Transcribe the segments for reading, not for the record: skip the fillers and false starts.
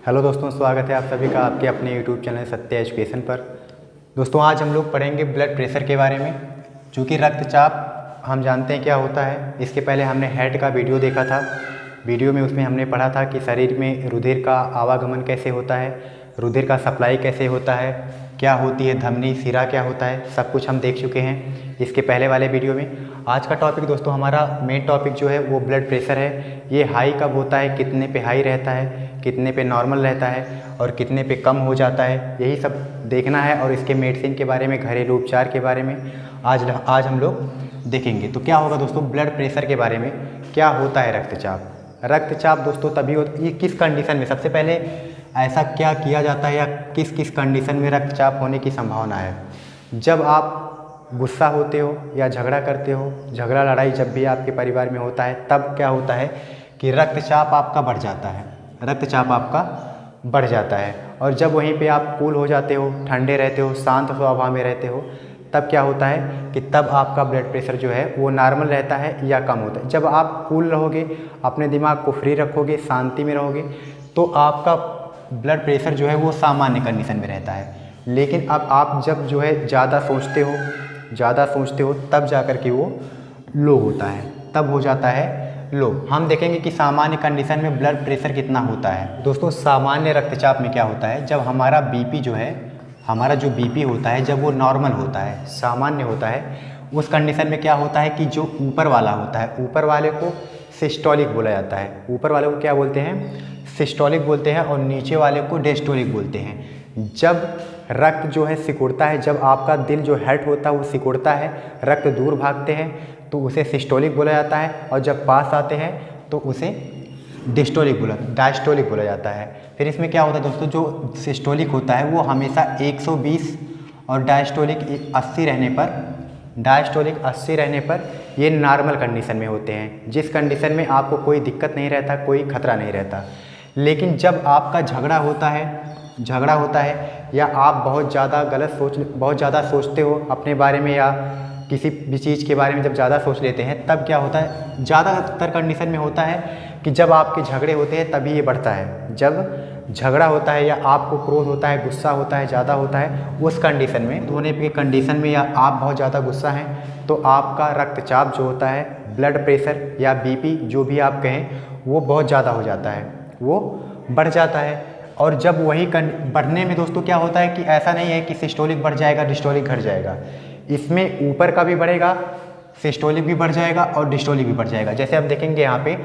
Hello दोस्तों, स्वागत है आप सभी का आपके अपने यूट्यूब चैनल सत्य एजुकेशन पर। दोस्तों आज हम लोग पढ़ेंगे ब्लड प्रेशर के बारे में। चूँकि रक्तचाप हम जानते हैं क्या होता है। इसके पहले हमने हेड का वीडियो देखा था। वीडियो में उसमें हमने पढ़ा था कि शरीर में रुधिर का आवागमन कैसे होता है, रुधिर का सप्लाई कैसे होता है, क्या होती है धमनी, सिरा क्या होता है, सब कुछ हम देख चुके हैं इसके पहले वाले वीडियो में। आज का टॉपिक दोस्तों हमारा मेन टॉपिक जो है वो ब्लड प्रेशर है। ये हाई कब होता है, कितने पे हाई रहता है, कितने पे नॉर्मल रहता है और कितने पे कम हो जाता है, यही सब देखना है। और इसके मेडिसिन के बारे में, घरेलू उपचार के बारे में आज हम लोग देखेंगे। तो क्या होगा दोस्तों ब्लड प्रेशर के बारे में, क्या होता है रक्तचाप। रक्तचाप दोस्तों तभी होता, ये किस कंडीशन में, सबसे पहले ऐसा क्या किया जाता है या किस किस कंडीशन में रक्तचाप होने की संभावना है। जब आप गुस्सा होते हो या झगड़ा करते हो, झगड़ा लड़ाई जब भी आपके परिवार में होता है, तब क्या होता है कि रक्तचाप आपका बढ़ जाता है, रक्तचाप आपका बढ़ जाता है। और जब वहीं पे आप कूल हो जाते हो, ठंडे रहते हो, शांत स्वभाव में रहते हो, तब क्या होता है कि तब आपका ब्लड प्रेशर जो है वो नॉर्मल रहता है या कम होता है। जब आप कूल रहोगे, अपने दिमाग को फ्री रखोगे, शांति में रहोगे, तो आपका ब्लड प्रेशर जो है वो सामान्य कंडीशन में रहता है। लेकिन अब आप जब जो है ज़्यादा सोचते हो तब जा कर के वो लो होता है, तब हो जाता है लो। हम देखेंगे कि सामान्य कंडीशन में ब्लड प्रेशर कितना होता है। दोस्तों सामान्य रक्तचाप में क्या होता है, जब हमारा बीपी जो है, हमारा जो बीपी होता है, जब वो नॉर्मल होता है, सामान्य होता है, उस कंडीशन में क्या होता है कि जो ऊपर वाला होता है, ऊपर वाले को सिस्टोलिक बोला जाता है। ऊपर वाले को क्या बोलते हैं, सिस्टोलिक बोलते हैं, और नीचे वाले को डिस्टोलिक बोलते हैं। जब रक्त जो है सिकुड़ता है, जब आपका दिल जो हार्ट होता है वो सिकुड़ता है, रक्त दूर भागते हैं, तो उसे सिस्टोलिक बोला जाता है। और जब पास आते हैं तो उसे डायस्टोलिक बोला जाता है। फिर इसमें क्या होता है दोस्तों, जो सिस्टोलिक होता है वो हमेशा 120 और डायस्टोलिक 80 रहने पर ये नॉर्मल कंडीशन में होते हैं, जिस कंडीशन में आपको कोई दिक्कत नहीं रहता, कोई खतरा नहीं रहता। लेकिन जब आपका झगड़ा होता है या आप बहुत ज़्यादा सोचते हो अपने बारे में या किसी भी चीज़ के बारे में, जब ज़्यादा सोच लेते हैं तब क्या होता है, ज़्यादातर कंडीशन में होता है कि जब आपके झगड़े होते हैं तभी ये बढ़ता है। जब झगड़ा होता है या आपको क्रोध होता है, गुस्सा होता है, ज़्यादा होता है, उस कंडीशन में, होने के कंडीशन में, या आप बहुत ज़्यादा गुस्सा हैं तो आपका रक्तचाप जो होता है, ब्लड प्रेशर या बीपी जो भी आप कहें, वो बहुत ज़्यादा हो जाता है, वो बढ़ जाता है। और जब वही बढ़ने में दोस्तों क्या होता है कि ऐसा नहीं है कि सिस्टोलिक बढ़ जाएगा, डिस्टोलिक घट जाएगा। इसमें ऊपर का भी बढ़ेगा, सिस्टोलिक भी बढ़ जाएगा और डिस्टोलिक भी बढ़ जाएगा। जैसे आप देखेंगे यहाँ पे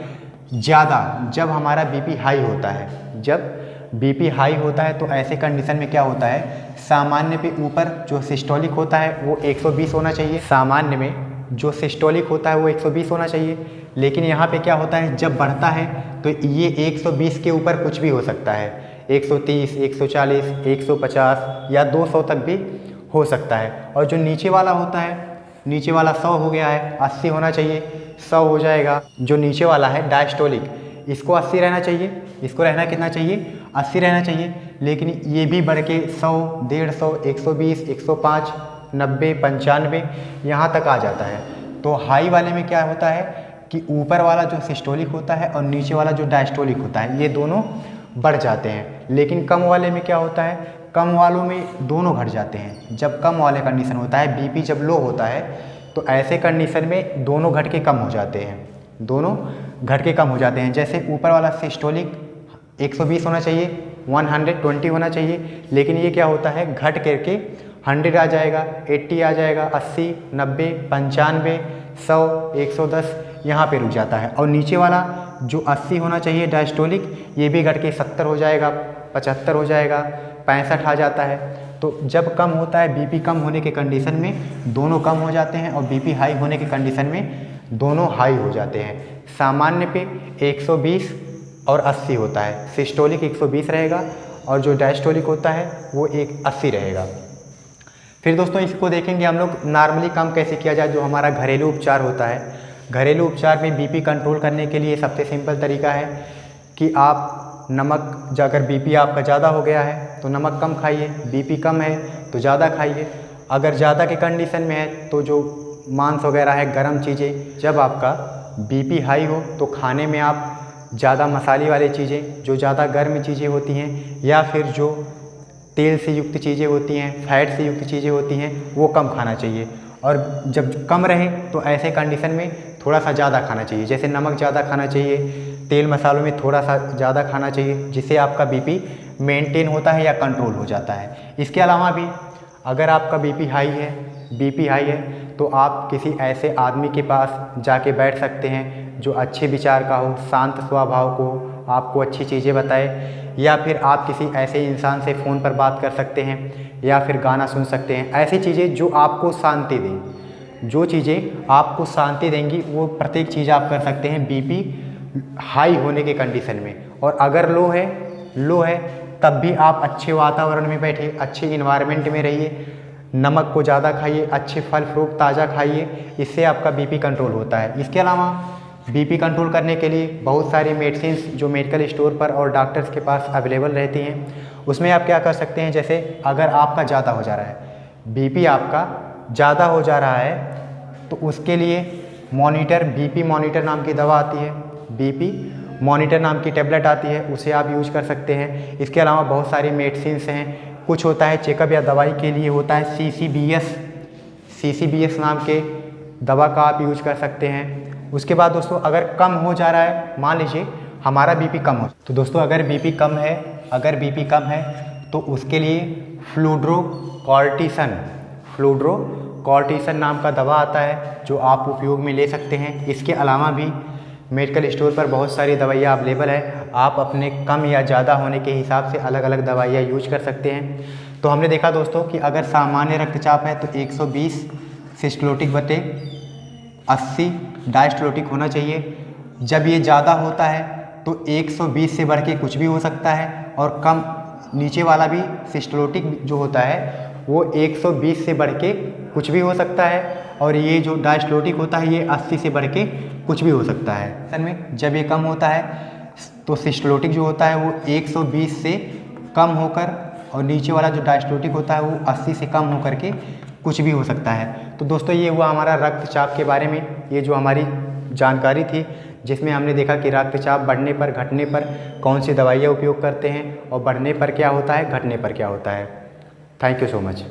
ज़्यादा, जब हमारा बीपी हाई होता है, जब बीपी हाई होता है तो ऐसे कंडीशन में क्या होता है, सामान्य पे ऊपर जो सिस्टोलिक होता है वो 120 होना चाहिए, सामान्य में जो सिस्टोलिक होता है वो 120 होना चाहिए। लेकिन यहाँ पे क्या होता है, जब बढ़ता है तो ये 120 के ऊपर कुछ भी हो सकता है, 130, 140, 150 या 200 तक भी हो सकता है। और जो नीचे वाला होता है, नीचे वाला 100 हो गया है, 80 होना चाहिए, 100 हो जाएगा। जो नीचे वाला है डायस्टोलिक, इसको 80 रहना चाहिए, इसको रहना कितना चाहिए, 80 रहना चाहिए। लेकिन ये भी बढ़ के 100, 150, 120, 105, 90, 95 यहाँ तक आ जाता है। तो हाई वाले में क्या होता है कि ऊपर वाला जो सिस्टोलिक होता है और नीचे वाला जो डायस्टोलिक होता है, ये दोनों बढ़ जाते हैं। लेकिन कम वाले में क्या होता है, कम वालों में दोनों घट जाते हैं। जब कम वाले कंडीशन होता है, बीपी जब लो होता है, तो ऐसे कंडीशन में दोनों घट के कम हो जाते हैं, दोनों घट के कम हो जाते हैं। जैसे ऊपर वाला सिस्टोलिक 120 होना चाहिए, 120 होना चाहिए, लेकिन ये क्या होता है, घट करके 100 आ जाएगा, 80 आ जाएगा, 80, 90, 95, 100, 110 यहाँ पे रुक जाता है। और नीचे वाला जो 80 होना चाहिए डायस्टोलिक, ये भी घट के 70 हो जाएगा, 75 हो जाएगा, 65 आ जाता है। तो जब कम होता है, बीपी कम होने के कंडीशन में दोनों कम हो जाते हैं, और बीपी हाई होने के कंडीशन में दोनों हाई हो जाते हैं। सामान्य पे 120 और 80 होता है, सिस्टोलिक 120 रहेगा और जो डायस्टोलिक होता है वो 80 रहेगा। फिर दोस्तों इसको देखेंगे हम लोग नॉर्मली कम कैसे किया जाए, जो हमारा घरेलू उपचार होता है। घरेलू उपचार में बीपी कंट्रोल करने के लिए सबसे सिंपल तरीका है कि आप नमक, अगर बीपी आपका ज़्यादा हो गया है तो नमक कम खाइए, बीपी कम है तो ज़्यादा खाइए। अगर ज़्यादा के कंडीशन में है तो जो मांस वगैरह है, गर्म चीज़ें, जब आपका बीपी हाई हो तो खाने में आप ज़्यादा मसाले वाली चीज़ें, जो ज़्यादा गर्म चीज़ें होती हैं या फिर जो तेल से युक्त चीज़ें होती हैं, फैट से युक्त चीज़ें होती हैं, वो कम खाना चाहिए। और जब कम रहे तो ऐसे कंडीशन में थोड़ा सा ज़्यादा खाना चाहिए, जैसे नमक ज़्यादा खाना चाहिए, तेल मसालों में थोड़ा सा ज़्यादा खाना चाहिए, जिससे आपका बीपी मेंटेन होता है या कंट्रोल हो जाता है। इसके अलावा भी अगर आपका बीपी हाई है तो आप किसी ऐसे आदमी के पास जाके बैठ सकते हैं जो अच्छे विचार का हो, शांत स्वभाव को, आपको अच्छी चीज़ें बताए, या फिर आप किसी ऐसे इंसान से फ़ोन पर बात कर सकते हैं या फिर गाना सुन सकते हैं। ऐसी चीज़ें जो आपको शांति दें, जो चीज़ें आपको शांति देंगी वो प्रत्येक चीज़ आप कर सकते हैं बीपी हाई होने के कंडीशन में। और अगर लो है तब भी आप अच्छे वातावरण में बैठिए, अच्छे इन्वायरमेंट में रहिए, नमक को ज़्यादा खाइए, अच्छे फल फ्रूट ताज़ा खाइए, इससे आपका बीपी कंट्रोल होता है। इसके अलावा बीपी कंट्रोल करने के लिए बहुत सारी मेडिसिन्स जो मेडिकल स्टोर पर और डॉक्टर्स के पास अवेलेबल रहती हैं, उसमें आप क्या कर सकते हैं, जैसे अगर आपका ज़्यादा हो जा रहा है, बीपी आपका ज़्यादा हो जा रहा है, तो उसके लिए बीपी मॉनिटर नाम की दवा आती है, बीपी मॉनिटर नाम की टेबलेट आती है, उसे आप यूज कर सकते हैं। इसके अलावा बहुत सारी मेडिसिन्स हैं, कुछ होता है चेकअप या दवाई के लिए होता है CCBS नाम के दवा का आप यूज कर सकते हैं। उसके बाद दोस्तों अगर कम हो जा रहा है, मान लीजिए हमारा बीपी कम हो, तो दोस्तों अगर बीपी कम है तो उसके लिए फ्लूड्रोकॉर्टिसन नाम का दवा आता है जो आप उपयोग में ले सकते हैं। इसके अलावा भी मेडिकल स्टोर पर बहुत सारी दवाइयाँ अवेलेबल है, आप अपने कम या ज़्यादा होने के हिसाब से अलग अलग दवाइयाँ यूज कर सकते हैं। तो हमने देखा दोस्तों कि अगर सामान्य रक्तचाप है तो 120 सिस्टोलिक बटे 80 डायस्टोलिक होना चाहिए। जब ये ज़्यादा होता है तो 120 से बढ़ के कुछ भी हो सकता है, और कम नीचे वाला भी सिस्टोलिक जो होता है वो 120 से बढ़ के कुछ भी हो सकता है, और ये जो डायस्टोलिक होता है ये 80 से बढ़ के कुछ भी हो सकता है। असल में जब ये कम होता है तो सिस्टोलिक जो होता है वो 120 से कम होकर, और नीचे वाला जो डायस्टोलिक होता है वो 80 से कम होकर के कुछ भी हो सकता है। तो दोस्तों ये हुआ हमारा रक्तचाप के बारे में, ये जो हमारी जानकारी थी, जिसमें हमने देखा कि रक्तचाप बढ़ने पर घटने पर कौन सी दवाइयाँ उपयोग करते हैं, और बढ़ने पर क्या होता है, घटने पर क्या होता है। Thank you so much.